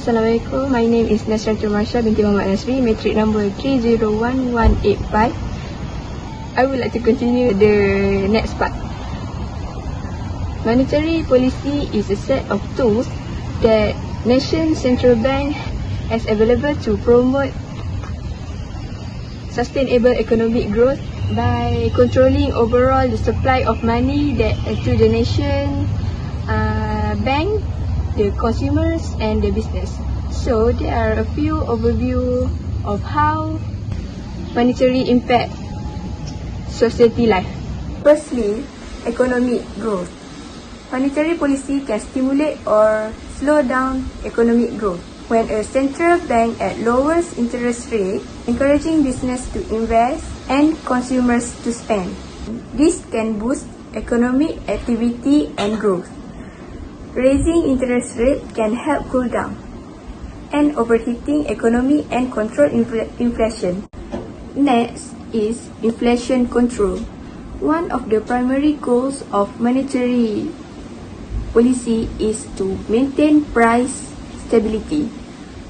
Assalamualaikum. My name is NASRIYATUL binti Muhammad Nasri, matric number 301185. I would like to continue the next part. Monetary policy is a set of tools that nation central bank has available to promote sustainable economic growth by controlling overall the supply of money that to the nation, bank, the consumers and the business. So there are a few overview of how monetary impact society life. Firstly, economic growth. Monetary policy can stimulate or slow down economic growth when a central bank at lowers interest rate, encouraging business to invest and consumers to spend. This can boost economic activity and growth. Raising interest rate can help cool down and overheating economy and control inflation. Next is inflation control. One of the primary goals of monetary policy is to maintain price stability.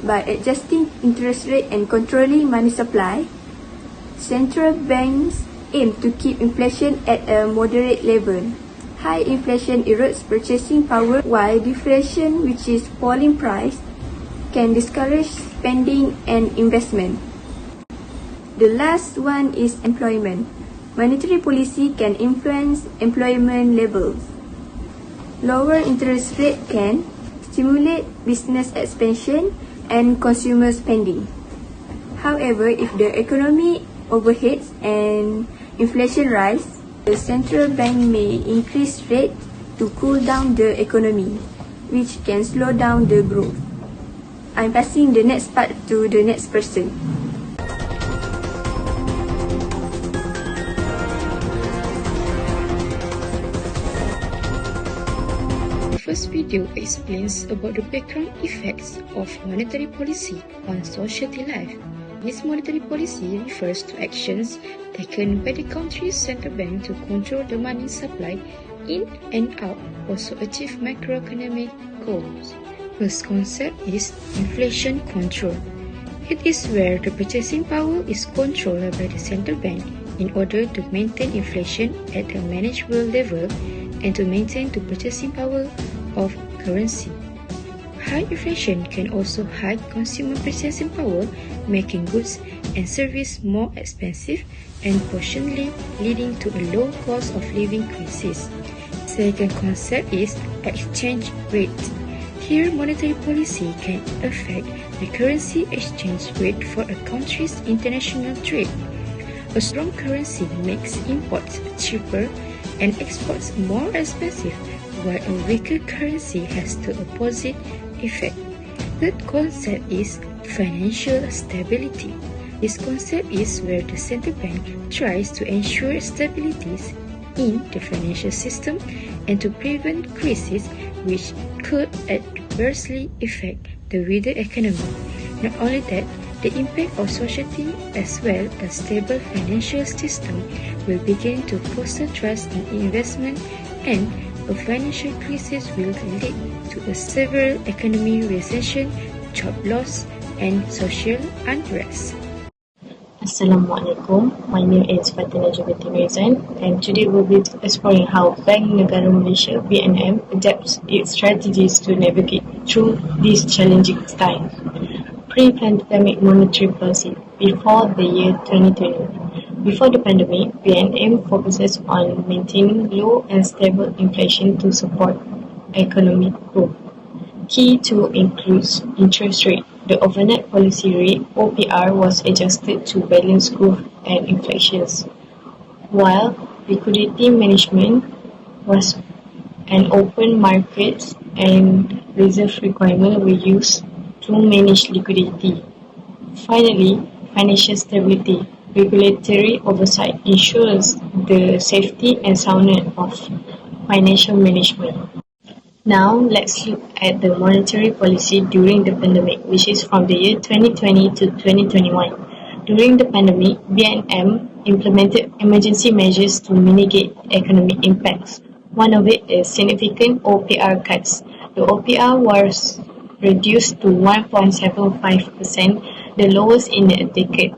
By adjusting interest rate and controlling money supply, central banks aim to keep inflation at a moderate level. High inflation erodes purchasing power, while deflation, which is falling price, can discourage spending and investment. The last one is employment. Monetary policy can influence employment levels. Lower interest rate can stimulate business expansion and consumer spending. However, if the economy overheats and inflation rise, the central bank may increase rate to cool down the economy, which can slow down the growth. I'm passing the next part to the next person. The first video explains about the background effects of monetary policy on society life. This monetary policy refers to actions taken by the country's central bank to control the money supply in and out, also achieve macroeconomic goals. First concept is inflation control. It is where the purchasing power is controlled by the central bank in order to maintain inflation at a manageable level and to maintain the purchasing power of currency. High inflation can also hike consumer purchasing power, making goods and services more expensive and potentially leading to a low cost of living crisis. Second concept is exchange rate. Here, monetary policy can affect the currency exchange rate for a country's international trade. A strong currency makes imports cheaper and exports more expensive, while a weaker currency has the opposite effect. Third concept is financial stability. This concept is where the central bank tries to ensure stability in the financial system and to prevent crises which could adversely affect the wider economy. Not only that, the impact of society as well as stable financial system will begin to foster trust in investment, and a financial crisis will lead to a severe economic recession, job loss, and social unrest. Assalamualaikum. My name is FATIN binti NOORIZAN, and today we'll be exploring how Bank Negara Malaysia (BNM) adapts its strategies to navigate through these challenging times. Pre-pandemic monetary policy before the year 2020. Before the pandemic, BNM focuses on maintaining low and stable inflation to support economic growth. Key to includes interest rate. The overnight policy rate (OPR) was adjusted to balance growth and inflation, while liquidity management was an open markets and reserve requirement were used to manage liquidity. Finally, financial stability. Regulatory oversight ensures the safety and soundness of financial management. Now, let's look at the monetary policy during the pandemic, which is from the year 2020 to 2021. During the pandemic, BNM implemented emergency measures to mitigate economic impacts. One of it is significant OPR cuts. The OPR was reduced to 1.75%, the lowest in a decade.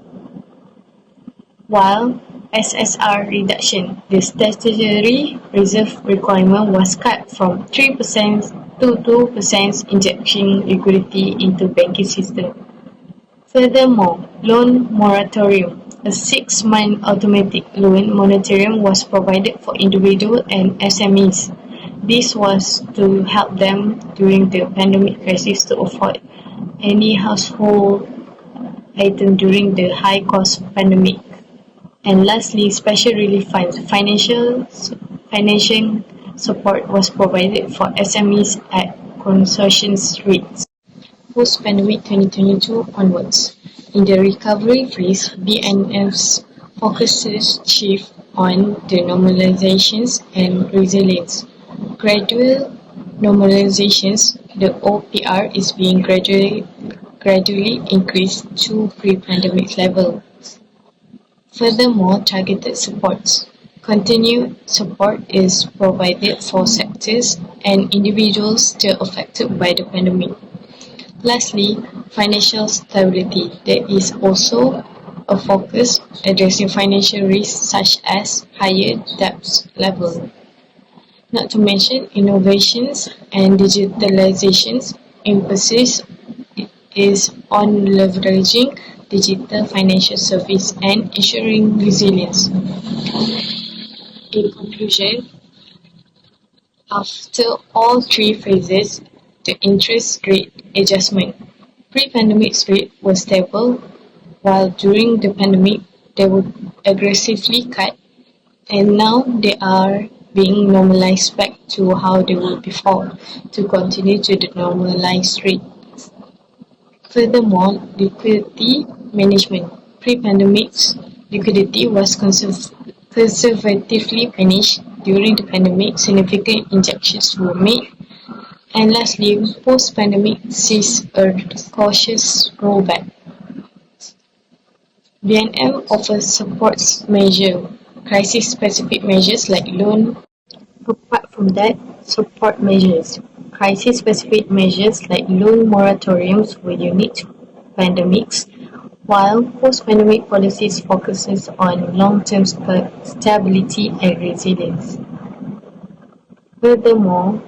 While SSR reduction, the statutory reserve requirement was cut from 3% to 2%, injecting liquidity into banking system. Furthermore, loan moratorium, a 6-month automatic loan moratorium was provided for individuals and SMEs. This was to help them during the pandemic crisis to afford any household item during the high-cost pandemic. And lastly, special relief funds, financial support was provided for SMEs at consortium rates. Post-pandemic 2022 onwards, in the recovery phase, BNF's focuses shift on the normalizations and resilience. Gradual normalizations, the OPR is being gradually increased to pre-pandemic level. Furthermore, targeted supports. Continued support is provided for sectors and individuals still affected by the pandemic. Lastly, financial stability. There is also a focus addressing financial risks such as higher debt level. Not to mention innovations and digitalizations. Emphasis is on leveraging digital financial service and ensuring resilience. In conclusion, after all three phases, the interest rate adjustment. Pre-pandemic rates were stable, while during the pandemic they were aggressively cut, and now they are being normalized back to how they were before to continue to the normalized rate. Furthermore, liquidity management. Pre-pandemic liquidity was conservatively managed. During the pandemic, significant injections were made. And lastly, post-pandemic sees a cautious rollback. BNM offers support measures, crisis-specific measures like loan. Apart from that, support measures, crisis-specific measures like loan moratoriums were unique to pandemics, while post-pandemic policies focuses on long-term stability and resilience. Furthermore,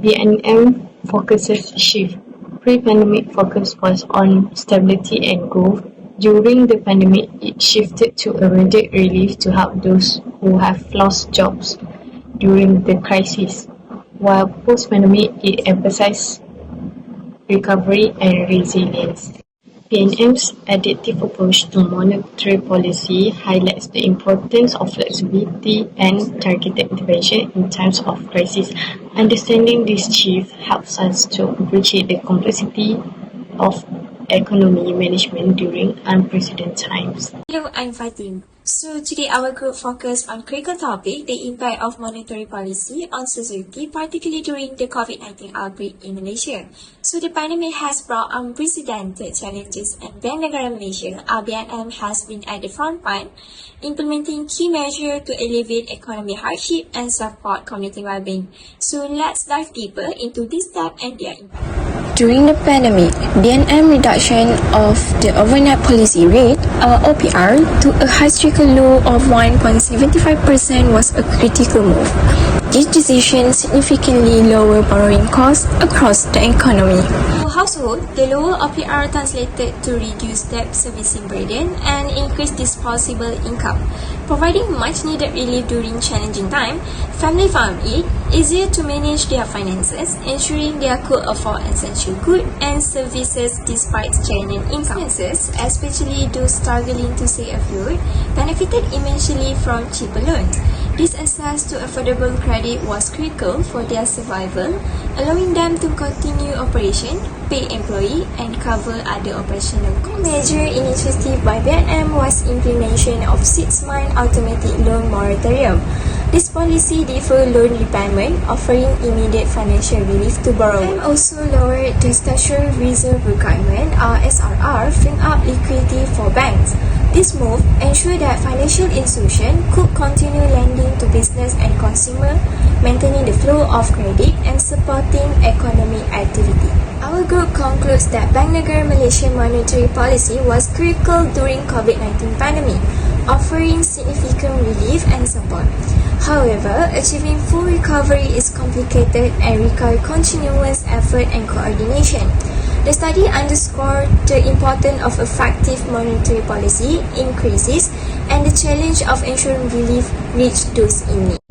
BNM focuses shift. Pre-pandemic focus was on stability and growth. During the pandemic, it shifted to immediate relief to help those who have lost jobs during the crisis, while post-pandemic, it emphasized recovery and resilience. BNM's adaptive approach to monetary policy highlights the importance of flexibility and targeted intervention in times of crisis. Understanding this shift helps us to appreciate the complexity of economy management during unprecedented times. Hello, I'm FATIN. So today our group focused on critical topic, the impact of monetary policy on society, particularly during the COVID-19 outbreak in Malaysia. So the pandemic has brought unprecedented challenges, and Bank Negara Malaysia, BNM, has been at the front line, implementing key measures to alleviate economic hardship and support community well-being. So let's dive deeper into this step and their impact. During the pandemic, BNM reduction of the overnight policy rate, OPR, to a historical low of 1.75% was a critical move. This decision significantly lowered borrowing costs across the economy. For household, the lower OPR translated to reduced debt servicing burden and increased disposable income, providing much-needed relief during challenging time. Family found it easier to manage their finances, ensuring they could afford essential goods and services despite challenging income. Especially those struggling to stay afloat, benefited immensely from cheaper loans. This access to affordable credit was critical for their survival, allowing them to continue operation, pay employee, and cover other operational costs. Major initiative by BNM was implementation of 6-month automatic loan moratorium. This policy deferred loan repayment, offering immediate financial relief to borrowers. BNM also lowered the statutory reserve requirement, SRR, freeing up liquidity for banks. This move ensured that financial institutions could continue lending to business and consumer, maintaining the flow of credit and supporting economic activity. Our group concludes that Bank Negara Malaysia monetary policy was critical during COVID-19 pandemic, offering significant relief and support. However, achieving full recovery is complicated and requires continuous effort and coordination. The study underscored the importance of effective monetary policy in crisis and the challenge of ensuring relief reached those in need.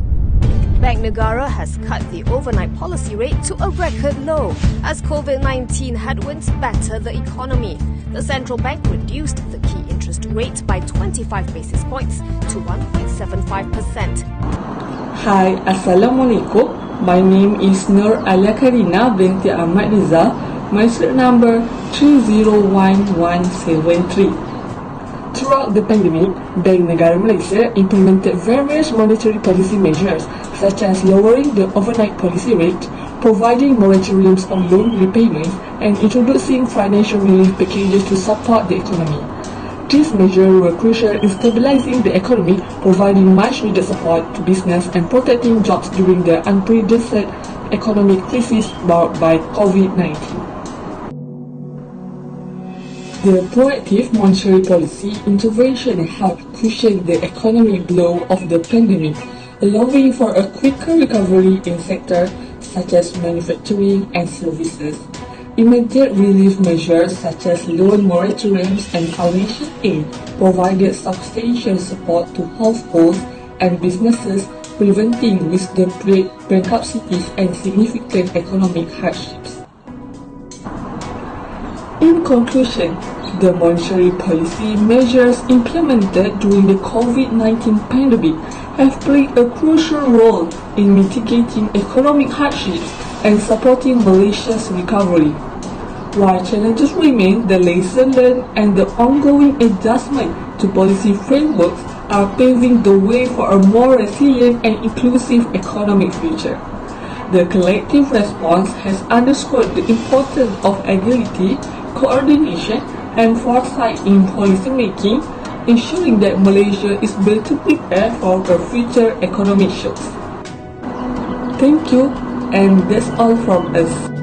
Bank Negara has cut the overnight policy rate to a record low as COVID-19 headwinds batter the economy. The central bank reduced the key interest rate by 25 basis points to 1.75%. Hi, Assalamualaikum. My name is KHAIRINA binti AHMAD RIZA. My cert number 301173. Throughout the pandemic, Bank Negara Malaysia implemented various monetary policy measures such as lowering the overnight policy rate, providing moratoriums on loan repayment, and introducing financial relief packages to support the economy. These measures were crucial in stabilizing the economy, providing much-needed support to business and protecting jobs during the unprecedented economic crisis brought by COVID-19. The proactive monetary policy intervention helped cushion the economic blow of the pandemic, allowing for a quicker recovery in sectors such as manufacturing and services. Immediate relief measures such as loan moratoriums and financial aid provided substantial support to households and businesses, preventing widespread bankruptcies and significant economic hardships. In conclusion, the monetary policy measures implemented during the COVID-19 pandemic have played a crucial role in mitigating economic hardships and supporting Malaysia's recovery. While challenges remain, the lessons learned and the ongoing adjustment to policy frameworks are paving the way for a more resilient and inclusive economic future. The collective response has underscored the importance of agility, coordination, and foresight in policy making, ensuring that Malaysia is better prepared for the future economic shocks. Thank you, and that's all from us.